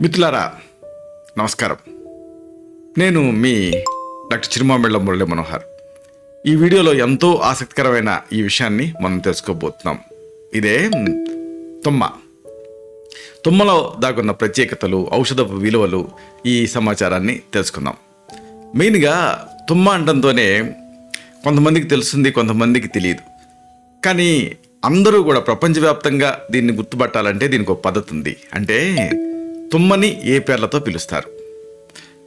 మిత్రులారా నమస్కారం. నేను మీ డాక్టర్ చిరుమామిళ్ళ మురళీ మనోహర్. ఈ వీడియోలో ఎంతో ఆసక్తికరమైన ఈ విషయాన్ని మనం తెలుసుకోబోతున్నాం. ఇదే తుమ్మలో దాగున్న ప్రత్యేకతలు, ఔషధపు విలువలు, ఈ సమాచారాన్ని తెలుసుకుందాం. మెయిన్గా తుమ్మ అంటంతోనే కొంతమందికి తెలుస్తుంది, కొంతమందికి తెలియదు. కానీ అందరూ కూడా ప్రపంచవ్యాప్తంగా దీన్ని గుర్తుపట్టాలంటే దీనికి ఒక పద్ధతి ఉంది. అంటే తుమ్మని ఏ పేర్లతో పిలుస్తారు,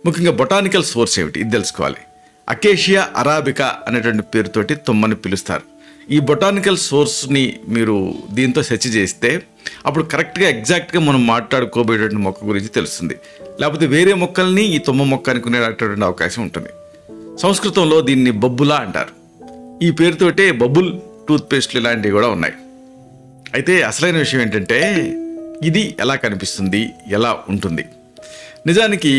ముఖ్యంగా బొటానికల్ సోర్స్ ఏమిటి ఇది తెలుసుకోవాలి. అకేషియా అరాబికా అనేటువంటి పేరుతోటి తుమ్మని పిలుస్తారు. ఈ బొటానికల్ సోర్స్ని మీరు దీంతో సెర్చ్ చేస్తే అప్పుడు కరెక్ట్గా ఎగ్జాక్ట్గా మనం మాట్లాడుకోబోయేటువంటి మొక్క గురించి తెలుస్తుంది. లేకపోతే వేరే మొక్కల్ని ఈ తుమ్మ మొక్క అనుకునేటటువంటి అవకాశం ఉంటుంది. సంస్కృతంలో దీన్ని బొబ్బులా అంటారు. ఈ పేరుతోటే బబుల్ టూత్పేస్ట్లు ఇలాంటివి కూడా ఉన్నాయి. అయితే అసలైన విషయం ఏంటంటే ఇది ఎలా కనిపిస్తుంది, ఎలా ఉంటుంది. నిజానికి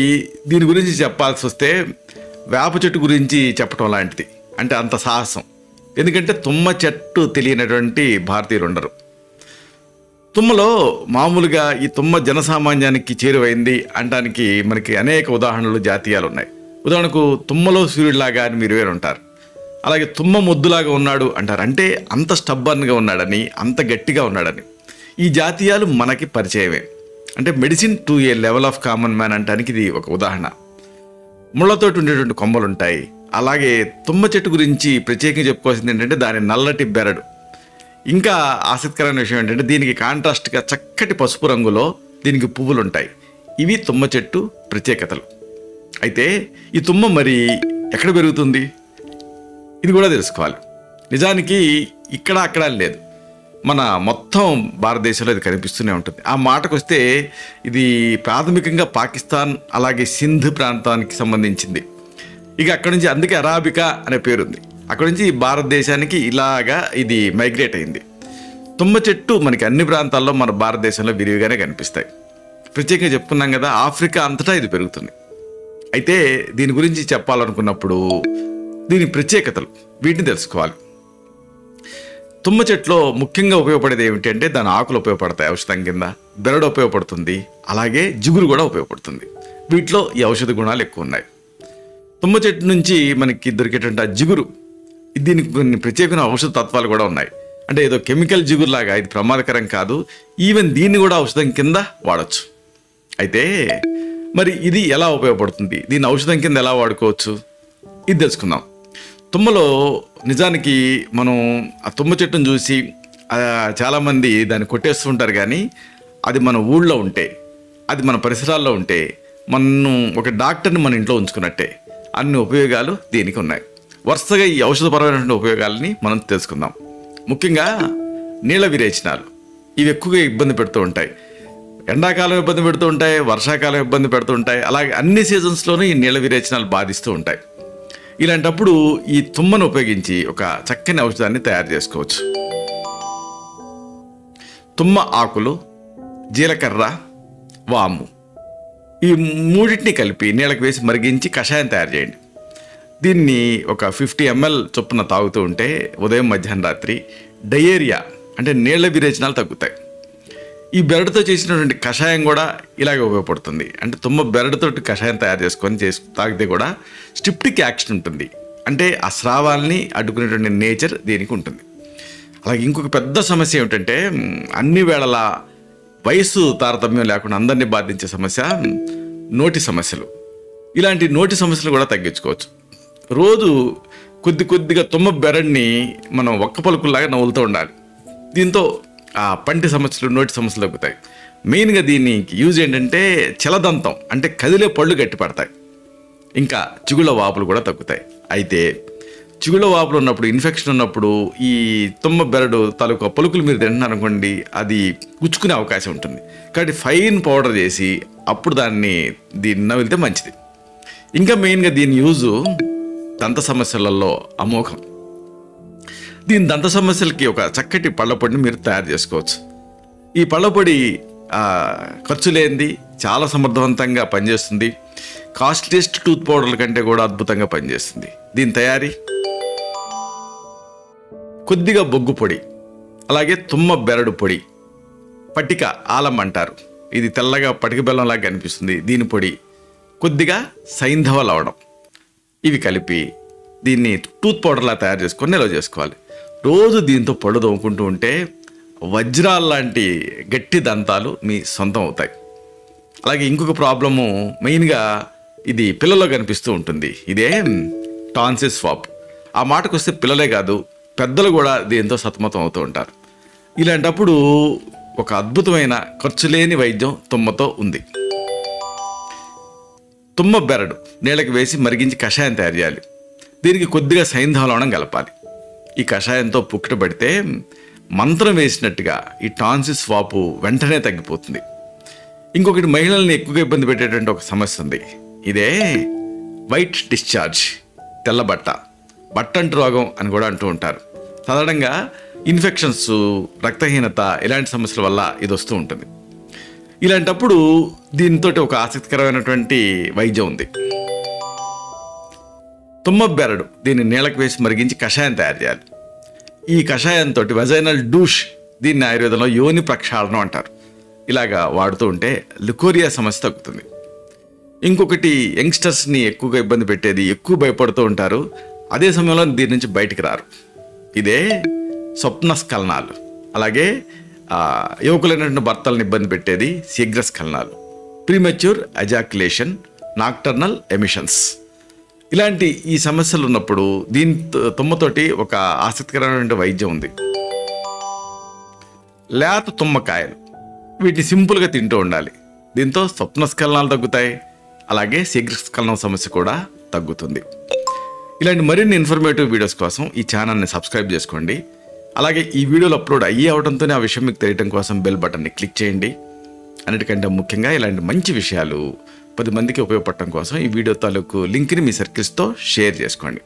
దీని గురించి చెప్పాల్సి వస్తే వేప చెట్టు గురించి చెప్పడం లాంటిది. అంటే అంత సాహసం. ఎందుకంటే తుమ్మ చెట్టు తెలియనటువంటి భారతీయులు ఉండరు. తుమ్మలో మామూలుగా ఈ తుమ్మ జనసామాన్యానికి చేరువైంది అనడానికి మనకి అనేక ఉదాహరణలు, జాతీయాలు ఉన్నాయి. ఉదాహరణకు తుమ్మలో సూర్యుడిలాగా అని మీరు వేరు ఉంటారు. అలాగే తుమ్మ మొద్దులాగా ఉన్నాడు అంటారు. అంటే అంత స్టబ్బర్న్గా ఉన్నాడని, అంత గట్టిగా ఉన్నాడని. ఈ జాతీయాలు మనకి పరిచయమే. అంటే medicine to A level of common man అంటానికి ఇది ఒక ఉదాహరణ. ముళ్ళతోటి ఉండేటువంటి కొమ్మలు ఉంటాయి. అలాగే తుమ్మ చెట్టు గురించి ప్రత్యేకంగా చెప్పుకోవాల్సింది ఏంటంటే దాని నల్లటి బెరడు. ఇంకా ఆసక్తికరమైన విషయం ఏంటంటే దీనికి కాంట్రాస్ట్గా చక్కటి పసుపు రంగులో దీనికి పువ్వులు ఉంటాయి. ఇవి తుమ్మ చెట్టు ప్రత్యేకతలు. అయితే ఈ తుమ్మ మరి ఎక్కడ పెరుగుతుంది ఇది కూడా తెలుసుకోవాలి. నిజానికి ఇక్కడ అక్కడ లేదు, మన మొత్తం భారతదేశంలో ఇది కనిపిస్తూనే ఉంటుంది. ఆ మాటకు వస్తే ఇది ప్రాథమికంగా పాకిస్తాన్ అలాగే సింధ్ ప్రాంతానికి సంబంధించింది. ఇక అక్కడి నుంచి అందుకే అరాబికా అనే పేరుంది. అక్కడి నుంచి భారతదేశానికి ఇలాగా ఇది మైగ్రేట్ అయింది. తుమ్మ చెట్టు మనకి అన్ని ప్రాంతాల్లో మన భారతదేశంలో విరివిగానే కనిపిస్తాయి. ప్రత్యేకంగా చెప్పుకున్నాం కదా, ఆఫ్రికా అంతటా ఇది పెరుగుతుంది. అయితే దీని గురించి చెప్పాలనుకున్నప్పుడు దీని ప్రత్యేకతలు వీటిని తెలుసుకోవాలి. తుమ్మ చెట్లో ముఖ్యంగా ఉపయోగపడేది ఏమిటి అంటే దాని ఆకులు ఉపయోగపడతాయి ఔషధం కింద, బెరడు ఉపయోగపడుతుంది, అలాగే జిగురు కూడా ఉపయోగపడుతుంది. వీటిలో ఈ ఔషధ గుణాలు ఎక్కువ ఉన్నాయి. తుమ్మ చెట్టు నుంచి మనకి దొరికేటువంటి ఆ జిగురు, దీనికి కొన్ని ప్రత్యేకమైన ఔషధ తత్వాలు కూడా ఉన్నాయి. అంటే ఏదో కెమికల్ జిగురులాగా ఇది ప్రమాదకరం కాదు. ఈవెన్ దీన్ని కూడా ఔషధం కింద వాడచ్చు. అయితే మరి ఇది ఎలా ఉపయోగపడుతుంది, దీన్ని ఔషధం కింద ఎలా వాడుకోవచ్చు ఇది తెలుసుకుందాం. తుమ్మలో నిజానికి మనం ఆ తుమ్మ చెట్టును చూసి చాలామంది దాన్ని కొట్టేస్తూ ఉంటారు. కానీ అది మన ఊళ్ళో ఉంటే, అది మన పరిసరాల్లో ఉంటే మనం ఒక డాక్టర్ని మన ఇంట్లో ఉంచుకున్నట్టే. అన్ని ఉపయోగాలు దీనికి ఉన్నాయి. వరుసగా ఈ ఔషధపరమైనటువంటి ఉపయోగాలని మనం తెలుసుకుందాం. ముఖ్యంగా నీళ్ళ విరేచనాలు ఇవి ఎక్కువగా ఇబ్బంది పెడుతూ ఉంటాయి. ఎండాకాలం ఇబ్బంది పెడుతూ ఉంటాయి, వర్షాకాలం ఇబ్బంది పెడుతూ ఉంటాయి. అలాగే అన్ని సీజన్స్లోనూ ఈ నీళ్ళ విరేచనాలు బాధిస్తూ ఉంటాయి. ఇలాంటప్పుడు ఈ తుమ్మను ఉపయోగించి ఒక చక్కని ఔషధాన్ని తయారు చేసుకోవచ్చు. తుమ్మ ఆకులు, జీలకర్ర, వాము ఈ మూడింటిని కలిపి నీళ్ళకి వేసి మరిగించి కషాయం తయారు చేయండి. దీన్ని ఒక 50 ml చొప్పున తాగుతూ ఉంటే ఉదయం, మధ్యాహ్నం, రాత్రి డయేరియా అంటే నీళ్ల విరేచనాలు తగ్గుతాయి. ఈ బెరడుతో చేసినటువంటి కషాయం కూడా ఇలాగే ఉపయోగపడుతుంది. అంటే తుమ్మ బెరడుతోటి కషాయం తయారు చేసుకొని తాగితే కూడా స్టిప్టిక్ యాక్షన్ ఉంటుంది. అంటే ఆ స్రావాల్ని అడ్డుకునేటువంటి నేచర్ దీనికి ఉంటుంది. అలాగే ఇంకొక పెద్ద సమస్య ఏమిటంటే అన్ని వేళలా వయసు తారతమ్యం లేకుండా అందరినీ బాధించే సమస్య నోటి సమస్యలు. ఇలాంటి నోటి సమస్యలు కూడా తగ్గించుకోవచ్చు. రోజు కొద్దిగా తుమ్మ బెరడ్ని మనం ఒక్క పలుకుల్లాగా నవ్వులుతూ ఉండాలి. దీంతో ఆ పంటి సమస్యలు, నోటి సమస్యలు తగ్గుతాయి. మెయిన్గా దీనికి యూజ్ ఏంటంటే చలదంతం అంటే కదిలే పళ్ళు గట్టి పడతాయి. ఇంకా చిగుళ్ళ వాపులు కూడా తగ్గుతాయి. అయితే చిగుళ్ళ వాపులు ఉన్నప్పుడు, ఇన్ఫెక్షన్ ఉన్నప్పుడు ఈ తుమ్మ బెరడు తాలూకా పలుకులు మీరు తింటున్నారు అనుకోండి, అది గుచ్చుకునే అవకాశం ఉంటుంది. కాబట్టి ఫైన్ పౌడర్ చేసి అప్పుడు దీన్ని నవ్వితే మంచిది. ఇంకా మెయిన్గా దీని యూజు దంత సమస్యలలో అమోఘం. దీని దంత సమస్యలకి ఒక చక్కటి పళ్ళపొడిని మీరు తయారు చేసుకోవచ్చు. ఈ పళ్ళపొడి ఖర్చు లేనిది, చాలా సమర్థవంతంగా పనిచేస్తుంది. కాస్ట్లీయెస్ట్ టూత్ పౌడర్ల కంటే కూడా అద్భుతంగా పనిచేస్తుంది. దీని తయారీ కొద్దిగా బొగ్గు పొడి, అలాగే తుమ్మ బెరడు పొడి, పట్టిక ఆలం అంటారు, ఇది తెల్లగా పటిక బెల్లంలాగా కనిపిస్తుంది. దీని పొడి, కొద్దిగా సైంధవ లవణం, ఇవి కలిపి దీన్ని టూత్ పౌడర్లా తయారు చేసుకొని నిల్వ చేసుకోవాలి. రోజు దీంతో పళ్ళు తోముకుంటూ ఉంటే వజ్రాలు లాంటి గట్టి దంతాలు మీ సొంతం అవుతాయి. అలాగే ఇంకొక ప్రాబ్లము, మెయిన్గా ఇది పిల్లల్లో కనిపిస్తూ ఉంటుంది. ఇదే టాన్సిల్ స్వాప్. ఆ మాటకు వస్తే పిల్లలే కాదు, పెద్దలు కూడా దీంతో సతమతం అవుతూ ఉంటారు. ఇలాంటప్పుడు ఒక అద్భుతమైన ఖర్చు లేని వైద్యం తుమ్మతో ఉంది. తుమ్మ బెరడు నీళ్ళకి వేసి మరిగించి కషాయం తయారు చేయాలి. దీనికి కొద్దిగా సైంధవ లవణం కలపాలి. ఈ కషాయంతో పుక్కట పడితే మంత్రం వేసినట్టుగా ఈ టాన్సిల్ స్వాపు వెంటనే తగ్గిపోతుంది. ఇంకొకటి, మహిళల్ని ఎక్కువగా ఇబ్బంది పెట్టేటువంటి ఒక సమస్య ఉంది. ఇదే వైట్ డిశ్చార్జ్, తెల్ల బట్ట, బట్టంటు రోగం అని కూడా అంటూ ఉంటారు. సాధారణంగా ఇన్ఫెక్షన్స్, రక్తహీనత ఇలాంటి సమస్యల వల్ల ఇది వస్తూ ఉంటుంది. ఇలాంటప్పుడు దీంతో ఒక ఆసక్తికరమైనటువంటి వైద్యం ఉంది. తుమ్మ బెరడు దీన్ని నీళ్ళకు వేసి మరిగించి కషాయం తయారు చేయాలి. ఈ కషాయంతో వెజైనల్ డూష్, దీన్ని ఆయుర్వేదంలో యోని ప్రక్షాళనం అంటారు. ఇలాగా వాడుతూ ఉంటే లికోరియా సమస్య తగ్గుతుంది. ఇంకొకటి, యంగ్స్టర్స్ని ఎక్కువగా ఇబ్బంది పెట్టేది, ఎక్కువ భయపడుతూ ఉంటారు, అదే సమయంలో దీని నుంచి బయటికి రారు. ఇదే స్వప్నస్ఖలనాలు. అలాగే యువకులైనటువంటి భర్తలను ఇబ్బంది పెట్టేది శీఘ్రస్ఖలనాలు, ప్రీమెచ్యూర్ ఎజాక్యులేషన్, నాక్టర్నల్ ఎమిషన్స్. ఇలాంటి ఈ సమస్యలు ఉన్నప్పుడు దీని తుమ్మతోటి ఒక ఆసక్తికరమైన వైద్యం ఉంది. లేత తుమ్మకాయలు, వీటిని సింపుల్గా తింటూ ఉండాలి. దీంతో స్వప్నస్ఖలనాలు తగ్గుతాయి, అలాగే శీఘ్రస్ఖలనం సమస్య కూడా తగ్గుతుంది. ఇలాంటి మరిన్ని ఇన్ఫర్మేటివ్ వీడియోస్ కోసం ఈ ఛానల్ని సబ్స్క్రైబ్ చేసుకోండి. అలాగే ఈ వీడియోలు అప్లోడ్ అవడంతోనే ఆ విషయం మీకు తెలియడం కోసం బెల్ బటన్ని క్లిక్ చేయండి. అన్నిటికంటే ముఖ్యంగా ఇలాంటి మంచి విషయాలు 10 మందికి ఉపయోగపడటం కోసం ఈ వీడియో తాలూకు లింక్ని మీ సర్కిల్స్తో షేర్ చేసుకోండి.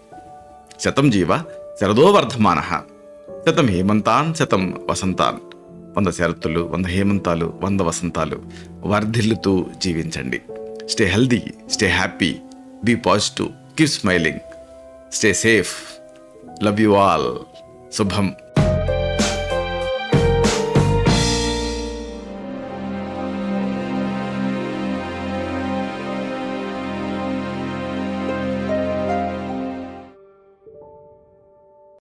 శతం జీవ శరదో వర్ధమానః, శతం హేమంతాన్ శతం వసంతాన్. 100 శరత్తులు, 100 హేమంతాలు, 100 వసంతాలు వర్ధిల్లుతూ జీవించండి. Stay healthy, stay happy, be positive, keep smiling, stay safe. Love you all. శుభం.